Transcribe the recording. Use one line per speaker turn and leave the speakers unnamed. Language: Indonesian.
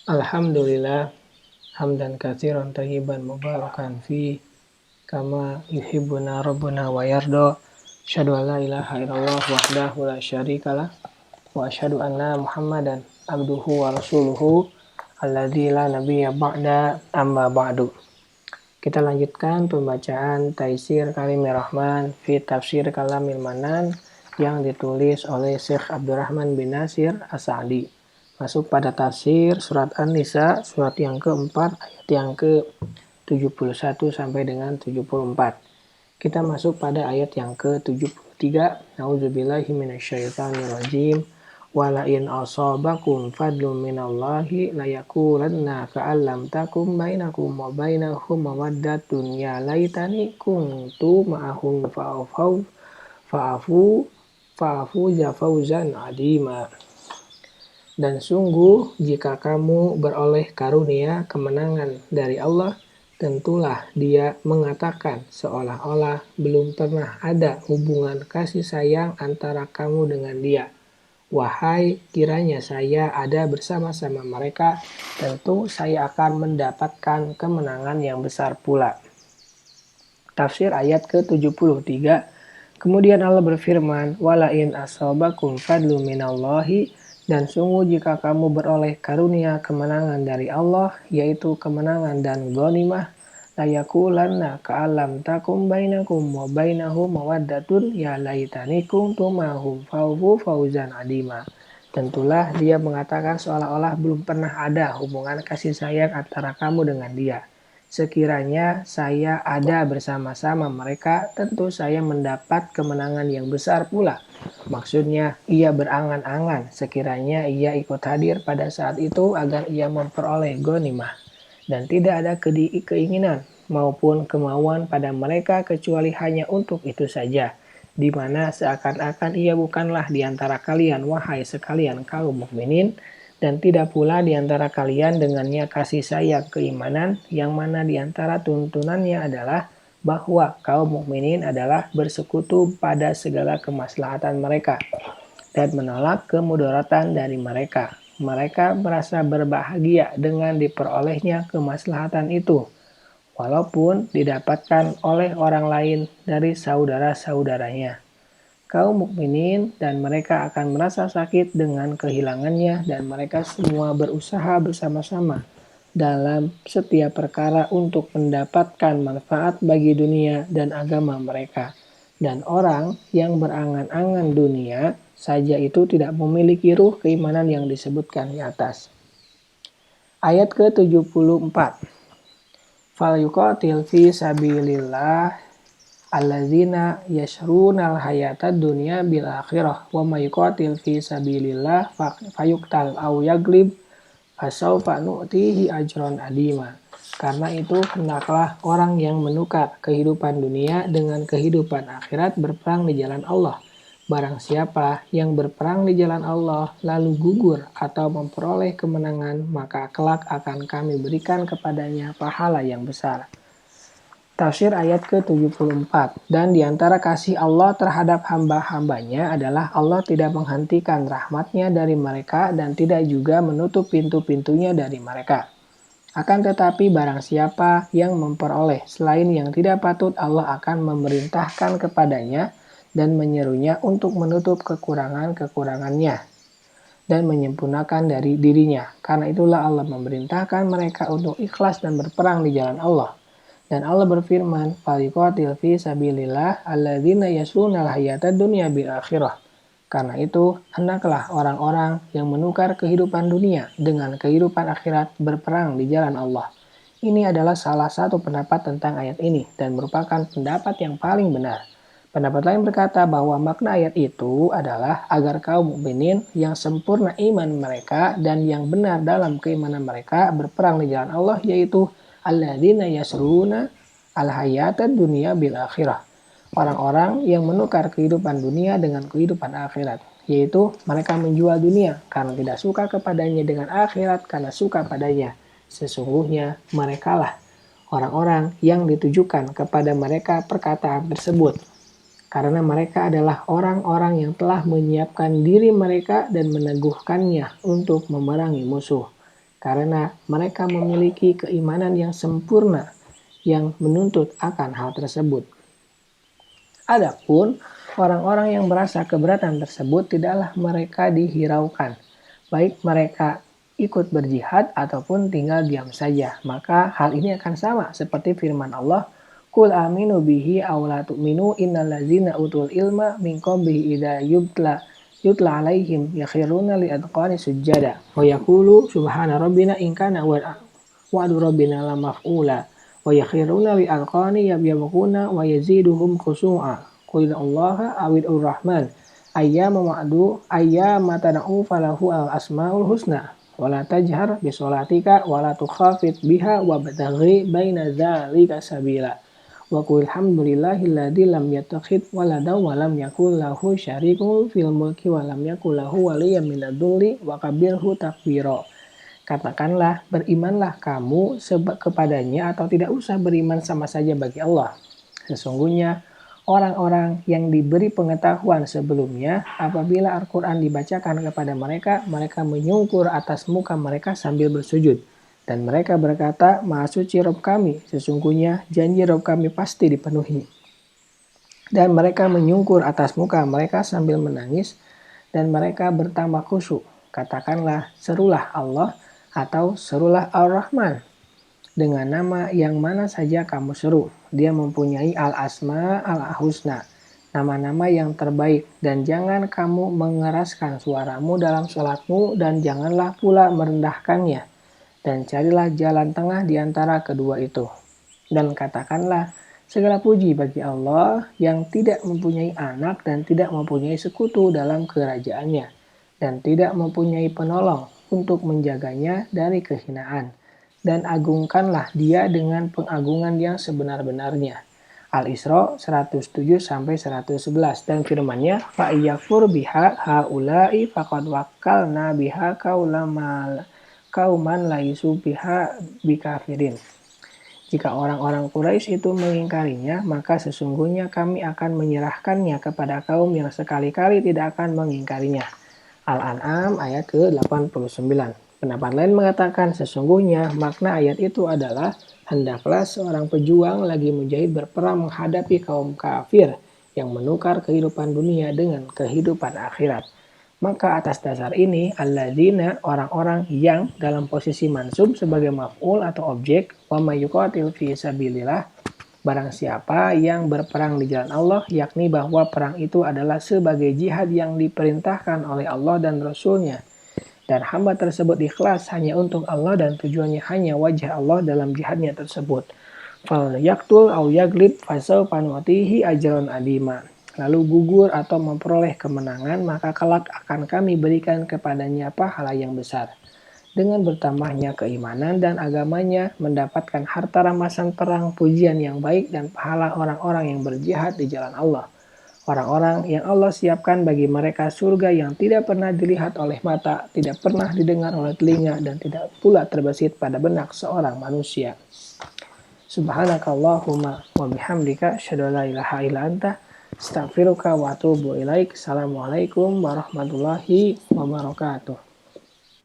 Alhamdulillah hamdan katsiran thayyiban mubarakan fi kama yuhibbuna rabbuna wa yarda. Asyhadu an la ilaha illallah wahdahu la syarikalah wa asyhadu anna Muhammadan abduhu wa rasuluhu alladzi la nabiyya ba'da amma ba'du. Kita lanjutkan pembacaan Taisir Karimir Rahman fi Tafsir Kalamil Manan yang ditulis oleh Syekh Abdurrahman bin Nasir As-Sa'di. Masuk pada tafsir surat An-Nisa, surat yang keempat, ayat yang ke-71 sampai dengan 74. Kita masuk pada ayat yang ke-73. Nauzubillahi minasyaitonirrajim. Walain asabakum fadlum minallahi layakulanna ka'allam takum bainakum wa bainahum mawaddatun ya laitani kuntu ma'ahum fa'afu jafawzan adima. Dan sungguh jika kamu beroleh karunia kemenangan dari Allah, tentulah dia mengatakan seolah-olah belum pernah ada hubungan kasih sayang antara kamu dengan dia. Wahai, kiranya saya ada bersama-sama mereka, tentu saya akan mendapatkan kemenangan yang besar pula. Tafsir ayat ke-73. Kemudian Allah berfirman, walain asabakum fadlu minallahi, dan sungguh jika kamu beroleh karunia kemenangan dari Allah, yaitu kemenangan dan ghanimah, layakulanna ka'alam takum bainakum wa bainahum mawaddatun ya laitani kuntu ma'hum fawzan adima. Tentulah dia mengatakan seolah-olah belum pernah ada hubungan kasih sayang antara kamu dengan dia. Sekiranya saya ada bersama-sama mereka, tentu saya mendapat kemenangan yang besar pula. Maksudnya, ia berangan-angan sekiranya ia ikut hadir pada saat itu agar ia memperoleh ghanimah. Dan tidak ada keinginan maupun kemauan pada mereka kecuali hanya untuk itu saja. Di mana seakan-akan ia bukanlah di antara kalian, wahai sekalian kaum mukminin, dan tidak pula di antara kalian dengannya kasih sayang keimanan, yang mana di antara tuntunannya adalah bahwa kaum mukminin adalah bersekutu pada segala kemaslahatan mereka dan menolak kemudaratan dari mereka. Mereka merasa berbahagia dengan diperolehnya kemaslahatan itu, walaupun didapatkan oleh orang lain dari saudara-saudaranya. Kaum mukminin dan mereka akan merasa sakit dengan kehilangannya, dan mereka semua berusaha bersama-sama dalam setiap perkara untuk mendapatkan manfaat bagi dunia dan agama mereka. Dan orang yang berangan-angan dunia saja itu tidak memiliki ruh keimanan yang disebutkan di atas. Ayat ke-74. Fal yuqatil fi sabilillah alladzina yashrunal hayatad dunya bil akhirah wa may yuqatil fi sabilillah fayuqtal aw yaglib fasawfa nu'tihi ajran adima. Karena itu hendaklah orang yang menukar kehidupan dunia dengan kehidupan akhirat berperang di jalan Allah. Barang siapa yang berperang di jalan Allah lalu gugur atau memperoleh kemenangan, maka kelak akan kami berikan kepadanya pahala yang besar. Tafsir ayat ke-74. Dan diantara kasih Allah terhadap hamba-hambanya adalah Allah tidak menghentikan rahmatnya dari mereka dan tidak juga menutup pintu-pintunya dari mereka. Akan tetapi barang siapa yang memperoleh selain yang tidak patut, Allah akan memerintahkan kepadanya dan menyerunya untuk menutup kekurangan-kekurangannya dan menyempurnakan dari dirinya. Karena itulah Allah memerintahkan mereka untuk ikhlas dan berperang di jalan Allah. Dan Allah berfirman, faliqatil fi sabilillah alladzina yasrunal hayatad dunya bil akhirah. Karena itu, hendaklah orang-orang yang menukar kehidupan dunia dengan kehidupan akhirat berperang di jalan Allah. Ini adalah salah satu pendapat tentang ayat ini dan merupakan pendapat yang paling benar. Pendapat lain berkata bahwa makna ayat itu adalah agar kaum mukminin yang sempurna iman mereka dan yang benar dalam keimanan mereka berperang di jalan Allah, yaitu alladzina yasruna al-hayatad dunya bil akhirah. Orang-orang yang menukar kehidupan dunia dengan kehidupan akhirat, yaitu mereka menjual dunia karena tidak suka kepadanya dengan akhirat karena suka padanya. Sesungguhnya merekalah orang-orang yang ditujukan kepada mereka perkataan tersebut, karena mereka adalah orang-orang yang telah menyiapkan diri mereka dan meneguhkannya untuk memerangi musuh. karena mereka memiliki keimanan yang sempurna yang menuntut akan hal tersebut. Adapun orang-orang yang merasa keberatan tersebut tidaklah mereka dihiraukan, baik mereka ikut berjihad ataupun tinggal diam saja. Maka hal ini akan sama seperti firman Allah, Qul aminu bihi aw la tu'minu innal ladzina utul ilma min qablihi idza yutla alaihim yakhiruna li adqani sujada wa yaqulu subhana rabbina in kana wa'du rabbina la maf'ula wa yakhiruna li adqani yabghuna wa yaziduhum khushu'a qul allaha awid rahman ayyama tad'u falahu al asmaul husna wala tajhar bi sholatika wala tukhafit biha wabtaghi baina dzalika sabila wa qul hamdulillahilladzi lam yattakhidh waladan wa lam yakul lahu syarikun fil mulki wa lam yakul lahu waliyyun minadh dhulli wa kabbirhu takbira. Katakanlah, berimanlah kamu kepadanya atau tidak usah beriman sama saja bagi Allah. Sesungguhnya orang-orang yang diberi pengetahuan sebelumnya, apabila Al-Quran dibacakan kepada mereka, mereka menyungkur atas muka mereka sambil bersujud. Dan mereka berkata, Maha suci Rabb kami, sesungguhnya janji Rabb kami pasti dipenuhi. Dan mereka menyungkur atas muka mereka sambil menangis, dan mereka bertambah khusyuk. Katakanlah, serulah Allah atau serulah Ar-Rahman. Dengan nama yang mana saja kamu seru, dia mempunyai al-asma al-husna, nama-nama yang terbaik. Dan jangan kamu mengeraskan suaramu dalam sholatmu, dan janganlah pula merendahkannya. Dan carilah jalan tengah di antara kedua itu. Dan katakanlah, segala puji bagi Allah yang tidak mempunyai anak dan tidak mempunyai sekutu dalam kerajaannya. Dan tidak mempunyai penolong untuk menjaganya dari kehinaan. Dan agungkanlah dia dengan pengagungan yang sebenar-benarnya. Al-Isra 107-111 dan firman-Nya fa'iyakfur biha haula'i faqad wakkalna biha kauman laisu biha bikafirin. Jika orang-orang Quraisy itu mengingkarinya, maka sesungguhnya kami akan menyerahkannya kepada kaum yang sekali-kali tidak akan mengingkarinya. Al-An'am ayat ke-89. Pendapat lain mengatakan sesungguhnya makna ayat itu adalah hendaklah seorang pejuang lagi mujahid berperang menghadapi kaum kafir yang menukar kehidupan dunia dengan kehidupan akhirat. Maka atas dasar ini, alladzina orang-orang yang dalam posisi mansub sebagai maf'ul atau objek, wa may yuqatil fi sabilillah, barang siapa yang berperang di jalan Allah, yakni bahwa perang itu adalah sebagai jihad yang diperintahkan oleh Allah dan Rasul-Nya. Dan hamba tersebut ikhlas hanya untuk Allah dan tujuannya hanya wajah Allah dalam jihadnya tersebut. Fal yaktul au yaglib fasawfa nu'tihi ajran adima. Lalu gugur atau memperoleh kemenangan, maka kelak akan kami berikan kepadanya pahala yang besar. Dengan bertambahnya keimanan dan agamanya, mendapatkan harta rampasan perang, pujian yang baik, dan pahala orang-orang yang berjihad di jalan Allah. Orang-orang yang Allah siapkan bagi mereka surga yang tidak pernah dilihat oleh mata, tidak pernah didengar oleh telinga, dan tidak pula terbesit pada benak seorang manusia. Subhanakallahumma wa bihamdika asyhadu an la ilaha illa anta astaghfiruka wa atubu ilaik. Assalamualaikum warahmatullahi wabarakatuh.